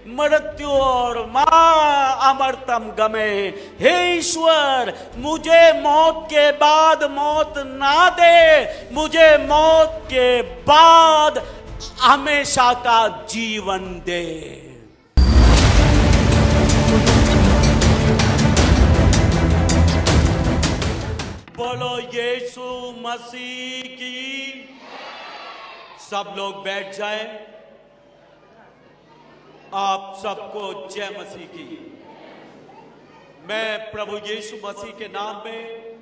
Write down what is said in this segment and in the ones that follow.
मृत्यु और मां अमरतम गमे। हे ईश्वर, मुझे मौत के बाद मौत ना दे, मुझे मौत के बाद हमेशा का जीवन दे। बोलो यीशु मसीह की। सब लोग बैठ जाएं। आप सबको जय मसीह की। मैं प्रभु यीशु मसीह के नाम में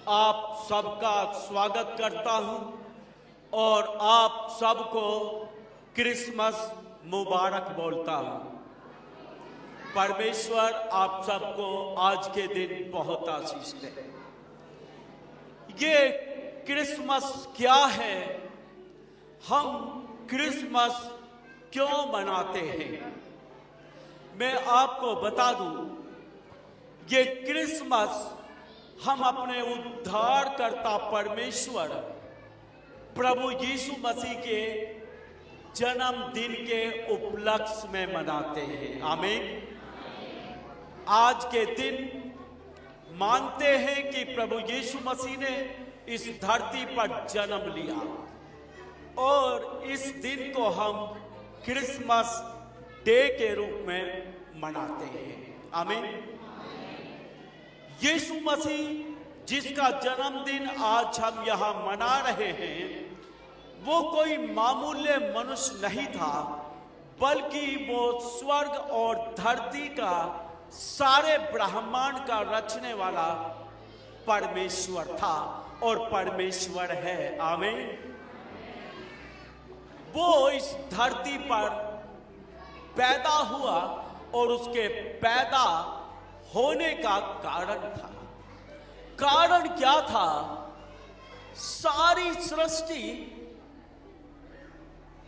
आप सबका स्वागत करता हूं और आप सबको क्रिसमस मुबारक बोलता हूं। परमेश्वर आप सबको आज के दिन बहुत आशीष दे। ये क्रिसमस क्या है? हम क्रिसमस क्यों मनाते हैं? मैं आपको बता दूं, ये क्रिसमस हम अपने उद्धारकर्ता परमेश्वर प्रभु यीशु मसीह के जन्मदिन के उपलक्ष्य में मनाते हैं। आमीन। आज के दिन मानते हैं कि प्रभु यीशु मसीह ने इस धरती पर जन्म लिया और इस दिन को हम क्रिसमस डे के रूप में मनाते हैं। आमीन। यीशु मसीह जिसका जन्मदिन आज हम यहां मना रहे हैं, वो कोई मामूली मनुष्य नहीं था, बल्कि वो स्वर्ग और धरती का सारे ब्रह्मांड का रचने वाला परमेश्वर था और परमेश्वर है। आमीन। वो इस धरती पर पैदा हुआ और उसके पैदा होने का कारण था। कारण क्या था? सारी सृष्टि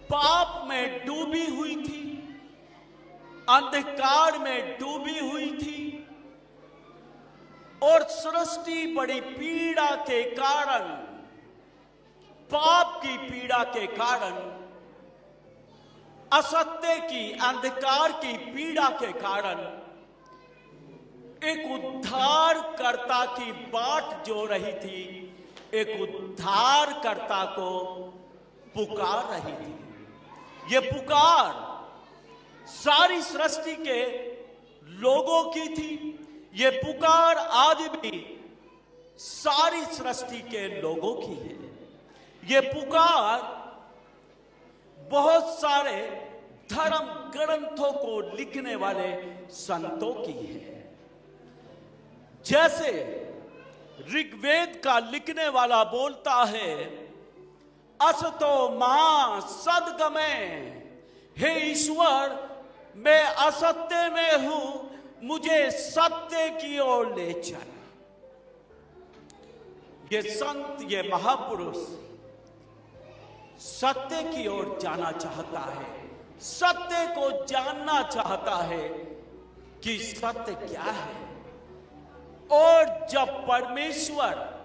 पाप में डूबी हुई थी, अंधकार में डूबी हुई थी और सृष्टि बड़ी पीड़ा के कारण, पाप की पीड़ा के कारण, असत्य की, अंधकार की पीड़ा के कारण एक उद्धारकर्ता की बाट जो रही थी, एक उद्धारकर्ता को पुकार रही थी। ये पुकार सारी सृष्टि के लोगों की थी। ये पुकार आज भी सारी सृष्टि के लोगों की है। ये पुकार बहुत सारे धर्म ग्रंथों को लिखने वाले संतों की है। जैसे ऋग्वेद का लिखने वाला बोलता है, असतो मां सद्गमे। हे ईश्वर, मैं असत्य में हूं, मुझे सत्य की ओर ले चल। ये संत, ये महापुरुष सत्य की ओर जाना चाहता है, सत्य को जानना चाहता है कि सत्य क्या है। और जब परमेश्वर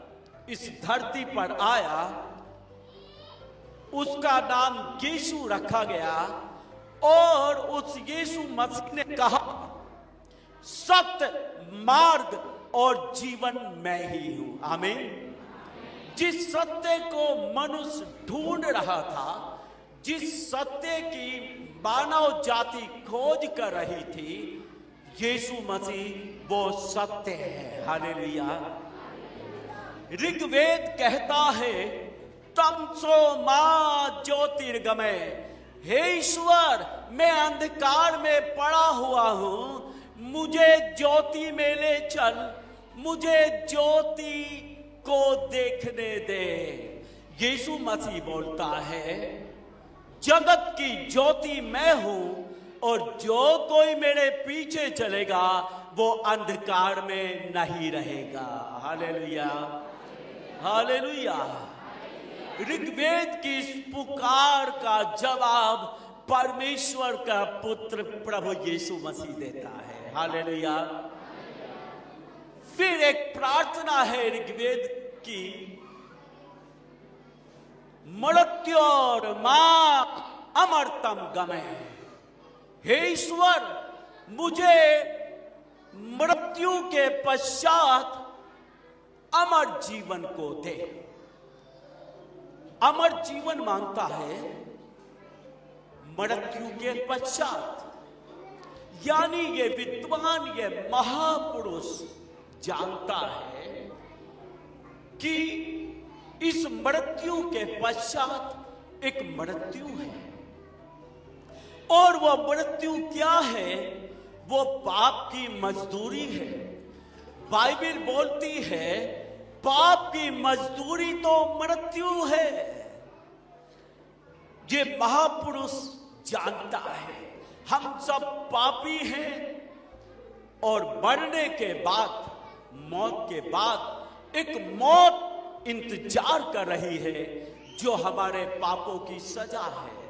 इस धरती पर आया, उसका नाम यीशु रखा गया और उस यीशु मसीह ने कहा, सत्य, मार्ग और जीवन मैं ही हूं। आमीन। जिस सत्य को मनुष्य ढूंढ रहा था, जिस सत्य की मानव जाति खोज कर रही थी, यीशु मसीह वो सत्य है। हालेलुया। ऋग्वेद कहता है, तमसो मां ज्योतिर्गमय। हे ईश्वर, मैं अंधकार में पड़ा हुआ हूं, मुझे ज्योति में ले चल, मुझे ज्योति को देखने दे। यीशु मसीह बोलता है, जगत की ज्योति मैं हूं और जो कोई मेरे पीछे चलेगा वो अंधकार में नहीं रहेगा। Hallelujah, hallelujah. ऋग्वेद की इस पुकार का जवाब परमेश्वर का पुत्र प्रभु यीशु मसीह देता है। हालेलुया। फिर एक प्रार्थना है ऋग्वेद की, मृत्यु और मां अमरतम गमे। हे ईश्वर, मुझे मृत्यु के पश्चात अमर जीवन को दे। अमर जीवन मांगता है मृत्यु के पश्चात, यानी ये विद्वान, ये महापुरुष जानता है कि इस मृत्यु के पश्चात एक मृत्यु है, और वह मृत्यु क्या है? वो पाप की मजदूरी है। बाइबल बोलती है पाप की मजदूरी तो मृत्यु है। ये महापुरुष जानता है हम सब पापी हैं, और मरने के बाद, मौत के बाद एक मौत इंतजार कर रही है जो हमारे पापों की सजा है।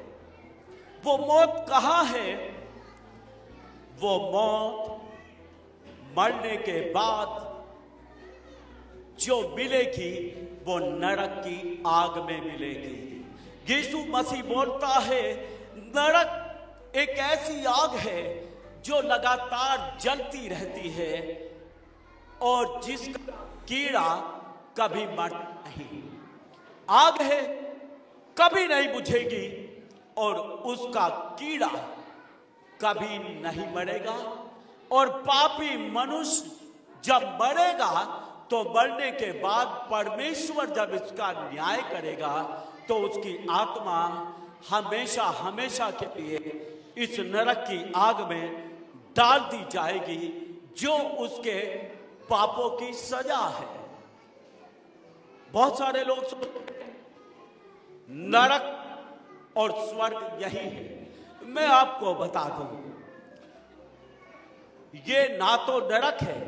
वो मौत कहां है? वो मौत मरने के बाद जो मिलेगी वो नरक की आग में मिलेगी। यीशु मसीह बोलता है नरक एक ऐसी आग है जो लगातार जलती रहती है और जिसका कीड़ा कभी मरता नहीं। आग है, कभी नहीं बुझेगी, और उसका कीड़ा कभी नहीं मरेगा। और पापी मनुष्य जब मरेगा तो मरने के बाद परमेश्वर जब इसका न्याय करेगा तो उसकी आत्मा हमेशा हमेशा के लिए इस नरक की आग में डाल दी जाएगी जो उसके पापों की सजा है। बहुत सारे लोग सोचते हैं नरक और स्वर्ग यही है। मैं आपको बता दूं, ये ना तो नरक है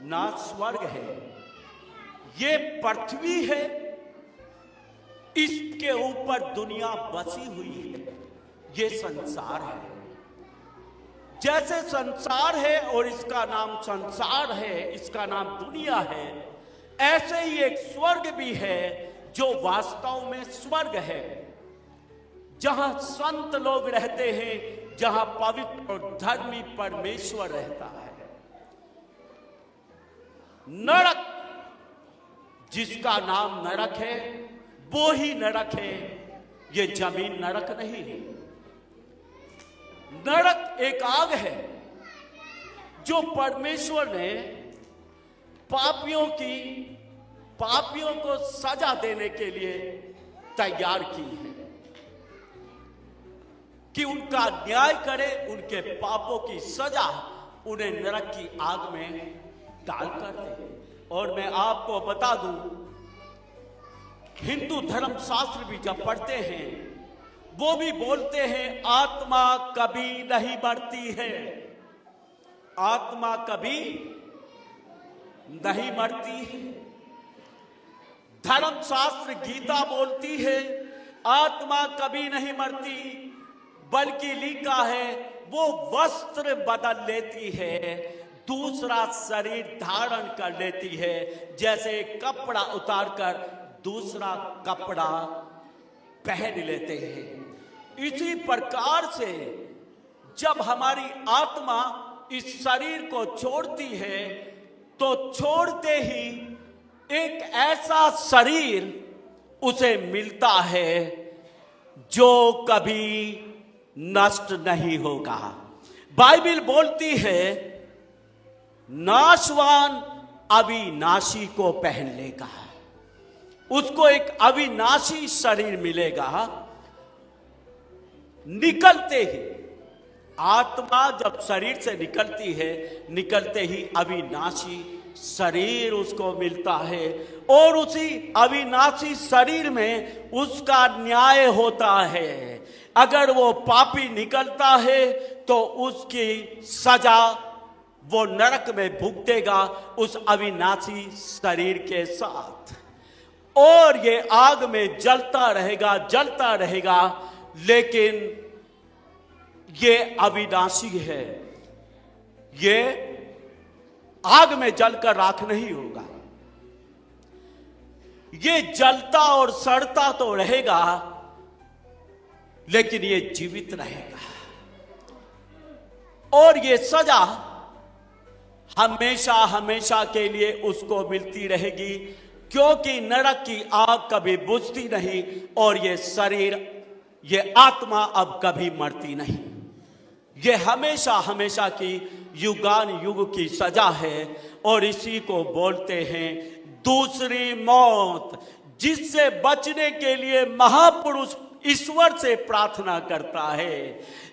ना स्वर्ग है, ये पृथ्वी है, इसके ऊपर दुनिया बसी हुई है, ये संसार है। जैसे संसार है और इसका नाम संसार है, इसका नाम दुनिया है, ऐसे ही एक स्वर्ग भी है जो वास्तव में स्वर्ग है, जहां संत लोग रहते हैं, जहां पवित्र और धर्मी परमेश्वर रहता है। नरक जिसका नाम नरक है वो ही नरक है, ये जमीन नरक नहीं है। नरक एक आग है जो परमेश्वर ने पापियों को सजा देने के लिए तैयार की है कि उनका न्याय करे, उनके पापों की सजा उन्हें नरक की आग में डाल कर दे। और मैं आपको बता दूं, हिंदू धर्म शास्त्र भी जब पढ़ते हैं वो भी बोलते हैं आत्मा कभी नहीं मरती है, आत्मा कभी नहीं मरती है। धर्म शास्त्र गीता बोलती है आत्मा कभी नहीं मरती, बल्कि लिखा है वो वस्त्र बदल लेती है, दूसरा शरीर धारण कर लेती है, जैसे कपड़ा उतारकर दूसरा कपड़ा पहन लेते हैं। इसी प्रकार से जब हमारी आत्मा इस शरीर को छोड़ती है तो छोड़ते ही एक ऐसा शरीर उसे मिलता है जो कभी नष्ट नहीं होगा। बाइबल बोलती है नाशवान अविनाशी को पहन लेगा, उसको एक अविनाशी शरीर मिलेगा। निकलते ही आत्मा जब शरीर से निकलती है, निकलते ही अविनाशी शरीर उसको मिलता है, और उसी अविनाशी शरीर में उसका न्याय होता है। अगर वो पापी निकलता है तो उसकी सजा वो नरक में भुगतेगा उस अविनाशी शरीर के साथ, और ये आग में जलता रहेगा, लेकिन ये अविनाशी है, ये आग में जलकर राख नहीं होगा। ये जलता और सड़ता तो रहेगा, लेकिन ये जीवित रहेगा। और ये सजा हमेशा हमेशा के लिए उसको मिलती रहेगी, क्योंकि नरक की आग कभी बुझती नहीं और ये शरीर, ये आत्मा अब कभी मरती नहीं। ये हमेशा हमेशा की युगान युग की सजा है और इसी को बोलते हैं दूसरी मौत, जिससे बचने के लिए महापुरुष ईश्वर से प्रार्थना करता है,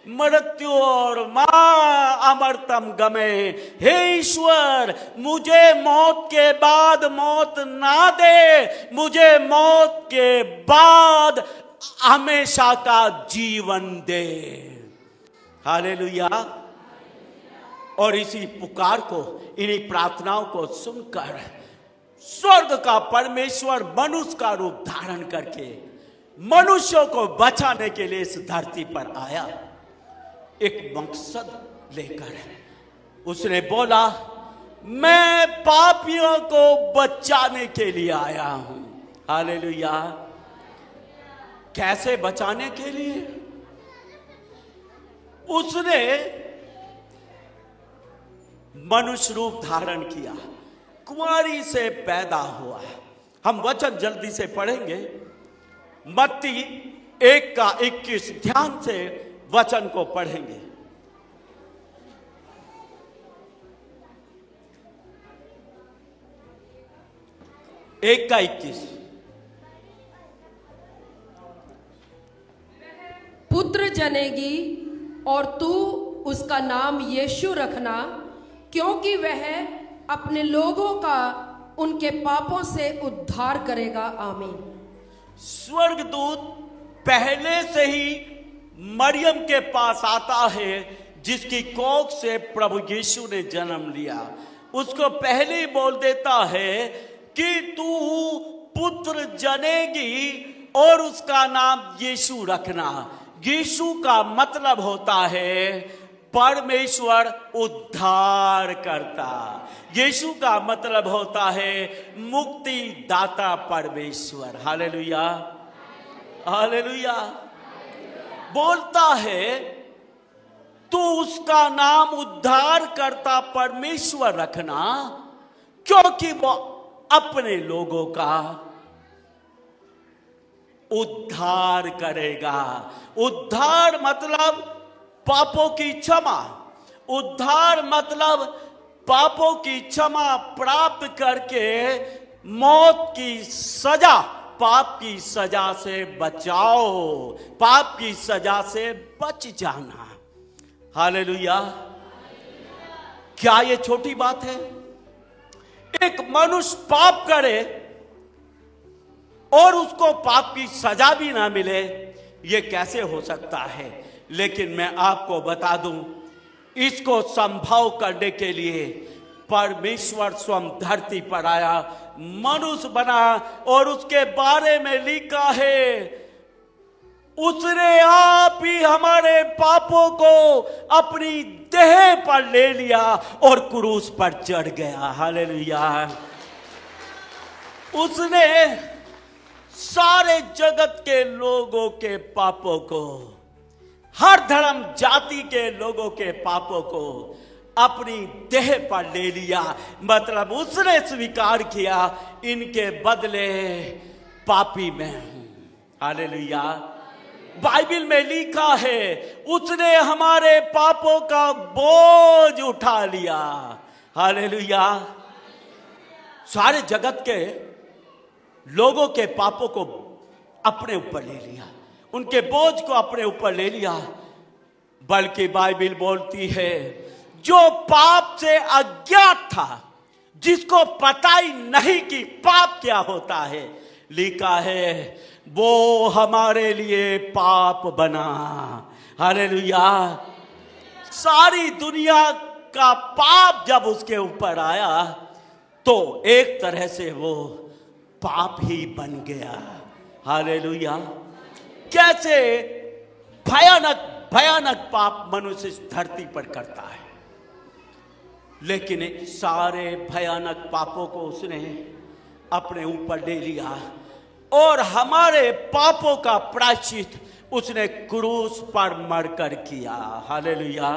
मृत्यु और मां अमृतम गमे, हे ईश्वर मुझे मौत के बाद मौत ना दे, मुझे मौत के बाद हमेशा का जीवन दे। हालेलुया। और इसी पुकार को, इन्हीं प्रार्थनाओं को सुनकर स्वर्ग का परमेश्वर मनुष्य का रूप धारण करके मनुष्यों को बचाने के लिए इस धरती पर आया, एक मकसद लेकर। उसने बोला मैं पापियों को बचाने के लिए आया हूं। हालेलुया। कैसे बचाने के लिए? उसने मनुष्य रूप धारण किया, कुंवारी से पैदा हुआ। हम वचन जल्दी से पढ़ेंगे, मत्ती 1:21। ध्यान से वचन को पढ़ेंगे। 1:21। पुत्र जनेगी और तू उसका नाम यीशु रखना, क्योंकि वह अपने लोगों का उनके पापों से उद्धार करेगा। आमीन। स्वर्गदूत पहले से ही मरियम के पास आता है, जिसकी कोख से प्रभु यीशु ने जन्म लिया। उसको पहले ही बोल देता है कि तू पुत्र जनेगी और उसका नाम यीशु रखना। यीशु का मतलब होता है परमेश्वर उद्धार करता। यीशु का मतलब होता है मुक्ति दाता परमेश्वर। Hallelujah, hallelujah. बोलता है तू उसका नाम उद्धार करता परमेश्वर रखना, क्योंकि वो अपने लोगों का उद्धार करेगा। उद्धार मतलब पापों की क्षमा। उद्धार मतलब पापों की क्षमा प्राप्त करके मौत की सजा, पाप की सजा से बचाओ, पाप की सजा से बच जाना। हालेलुया। क्या ये छोटी बात है? एक मनुष्य पाप करे और उसको पाप की सजा भी ना मिले, ये कैसे हो सकता है? लेकिन मैं आपको बता दूं, इसको संभव करने के लिए परमेश्वर स्वयं धरती पर आया, मनुष्य बना। और उसके बारे में लिखा है उसने आप ही हमारे पापों को अपनी देह पर ले लिया और क्रूस पर चढ़ गया। हालेलुया। उसने सारे जगत के लोगों के पापों को, हर धर्म जाति के लोगों के पापों को अपनी देह पर ले लिया। मतलब उसने स्वीकार किया इनके बदले पापी मैं हूं। हालेलुया। बाइबल में लिखा है उसने हमारे पापों का बोझ उठा लिया। हालेलुया। सारे जगत के लोगों के पापों को अपने ऊपर ले लिया, उनके बोझ को अपने ऊपर ले लिया। बल्कि बाइबल बोलती है जो पाप से अज्ञात था, जिसको पता ही नहीं कि पाप क्या होता है, लिखा है वो हमारे लिए पाप बना। हालेलुया। सारी दुनिया का पाप जब उसके ऊपर आया तो एक तरह से वो पाप ही बन गया। हालेलुया। कैसे भयानक भयानक पाप मनुष्य इस धरती पर करता है, लेकिन सारे भयानक पापों को उसने अपने ऊपर ले लिया और हमारे पापों का प्रायश्चित उसने क्रूस पर मरकर किया। हालेलुया।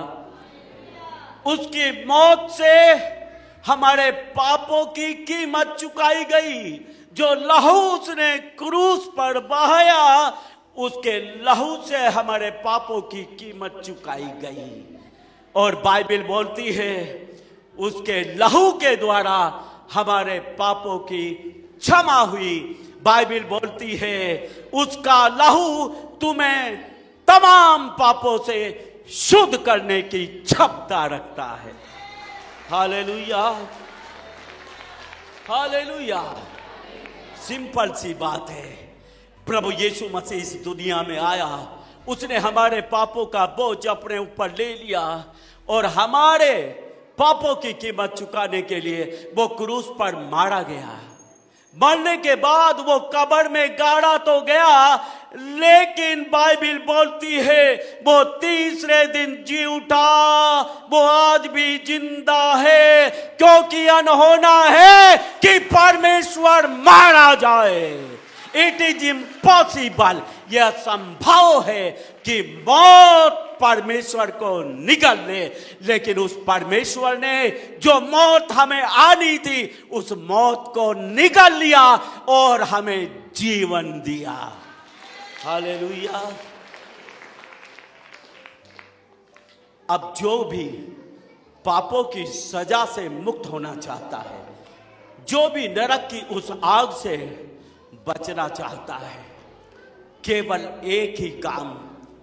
उसकी मौत से हमारे पापों की कीमत चुकाई गई। जो लहू उसने क्रूस पर बहाया, उसके लहू से हमारे पापों की कीमत चुकाई गई। और बाइबल बोलती है उसके लहू के द्वारा हमारे पापों की क्षमा हुई। बाइबल बोलती है उसका लहू तुम्हें तमाम पापों से शुद्ध करने की क्षमता रखता है। Hallelujah, hallelujah. सिंपल सी बात है, प्रभु यीशु मसीह इस दुनिया में आया, उसने हमारे पापों का बोझ अपने ऊपर ले लिया और हमारे पापों की कीमत चुकाने के लिए वो क्रूस पर मारा गया। मरने के बाद वो कब्र में गाड़ा तो गया, लेकिन बाइबल बोलती है वो तीसरे दिन जी उठा। वो आज भी जिंदा है, क्योंकि अनहोना है कि परमेश्वर मारा जाए। इट इज इम्पॉसिबल, यह संभव है कि मौत परमेश्वर को निगल ले, लेकिन उस परमेश्वर ने जो मौत हमें आनी थी उस मौत को निगल लिया और हमें जीवन दिया। हालेलुया। अब जो भी पापों की सजा से मुक्त होना चाहता है, जो भी नरक की उस आग से बचना चाहता है, केवल एक ही काम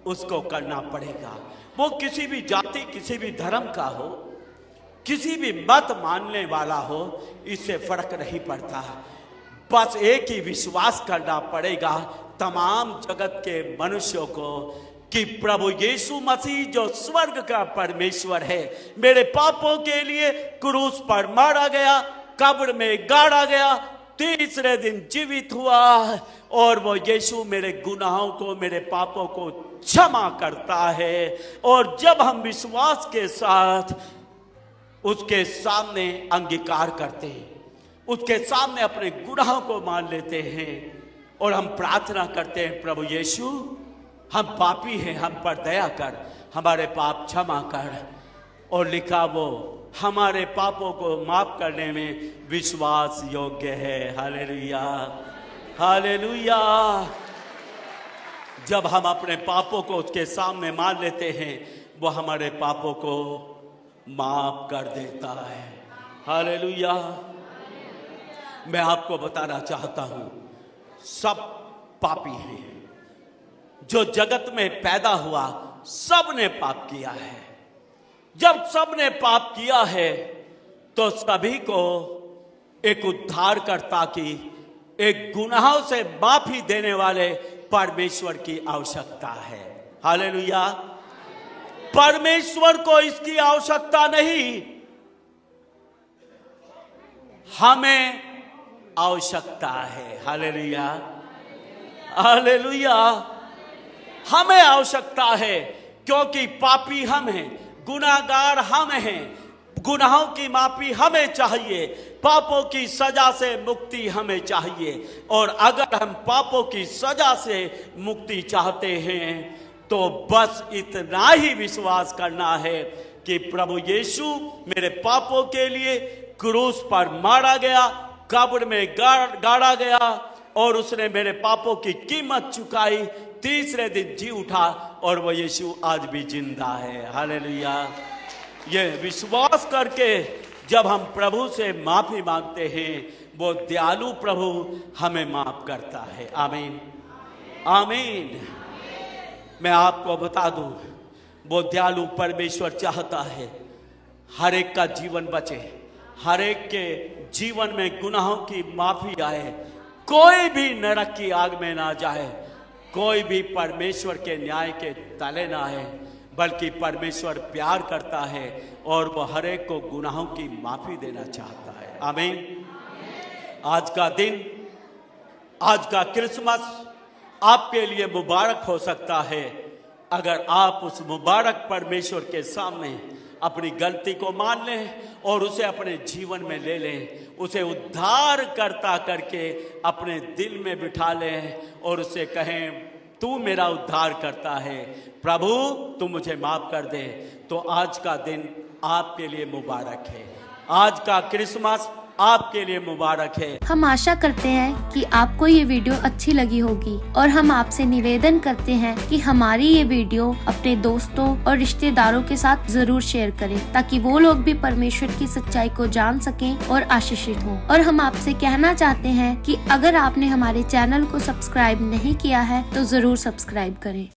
उसको करना पड़ेगा। वो किसी भी जाति, किसी भी धर्म का हो, किसी भी मत मानने वाला हो, इससे फर्क नहीं पड़ता। बस एक ही विश्वास करना पड़ेगा तमाम जगत के मनुष्यों को कि प्रभु यीशु मसीह जो स्वर्ग का परमेश्वर है, मेरे पापों के लिए क्रूस पर मारा गया, कब्र में गाड़ा गया, तीसरे दिन जीवित हुआ और वो यीशु मेरे गुनाहों को, मेरे पापों को क्षमा करता है। और जब हम विश्वास के साथ उसके सामने अंगीकार करते हैं, उसके सामने अपने गुनाहों को मान लेते हैं और हम प्रार्थना करते हैं, प्रभु यीशु हम पापी हैं, हम पर दया कर, हमारे पाप क्षमा कर, और लिखा वो हमारे पापों को माफ करने में विश्वास योग्य है। Hallelujah, hallelujah. जब हम अपने पापों को उसके सामने मान लेते हैं, वो हमारे पापों को माफ कर देता है। हालेलुया। मैं आपको बताना चाहता हूं, सब पापी हैं। जो जगत में पैदा हुआ सब ने पाप किया है। जब सब ने पाप किया है तो सभी को एक उद्धारकर्ता की, एक गुनाहों से माफी देने वाले परमेश्वर की आवश्यकता है। हालेलुया। परमेश्वर को इसकी आवश्यकता नहीं, हमें आवश्यकता है। Hallelujah, hallelujah. हमें आवश्यकता है क्योंकि पापी हम हैं, गुनाहगार हम हैं, गुनाहों की माफी हमें चाहिए, पापों की सजा से मुक्ति हमें चाहिए। और अगर हम पापों की सजा से मुक्ति चाहते हैं तो बस इतना ही विश्वास करना है कि प्रभु यीशु मेरे पापों के लिए क्रूस पर मारा गया, कब्र में गाड़ा गया और उसने मेरे पापों की कीमत चुकाई, तीसरे दिन जी उठा और वो यीशु आज भी जिंदा है। हालेलुया। ये विश्वास करके जब हम प्रभु से माफी मांगते हैं, वो दयालु प्रभु हमें माफ करता है। आमीन, आमीन। मैं आपको बता दूं, वो दयालु परमेश्वर चाहता है हर एक का जीवन बचे, हर एक के जीवन में गुनाहों की माफी आए, कोई भी नरक की आग में ना जाए, कोई भी परमेश्वर के न्याय के तले ना आए, बल्कि परमेश्वर प्यार करता है और वो हर एक को गुनाहों की माफी देना चाहता है। आमीन। आज का दिन, आज का क्रिसमस आपके लिए मुबारक हो सकता है अगर आप उस मुबारक परमेश्वर के सामने अपनी गलती को मान लें और उसे अपने जीवन में ले लें, उसे उद्धार करता करके अपने दिल में बिठा लें और उसे कहें तू मेरा उद्धार करता है, प्रभु तू मुझे माफ कर दे। तो आज का दिन आपके लिए मुबारक है। आज का क्रिसमस आपके लिए मुबारक है। हम आशा करते हैं कि आपको ये वीडियो अच्छी लगी होगी और हम आपसे निवेदन करते हैं कि हमारी ये वीडियो अपने दोस्तों और रिश्तेदारों के साथ जरूर शेयर करें, ताकि वो लोग भी परमेश्वर की सच्चाई को जान सकें और आशीषित हों। और हम आपसे कहना चाहते हैं कि अगर आपने हमारे चैनल को सब्सक्राइब नहीं किया है तो जरूर सब्सक्राइब करें।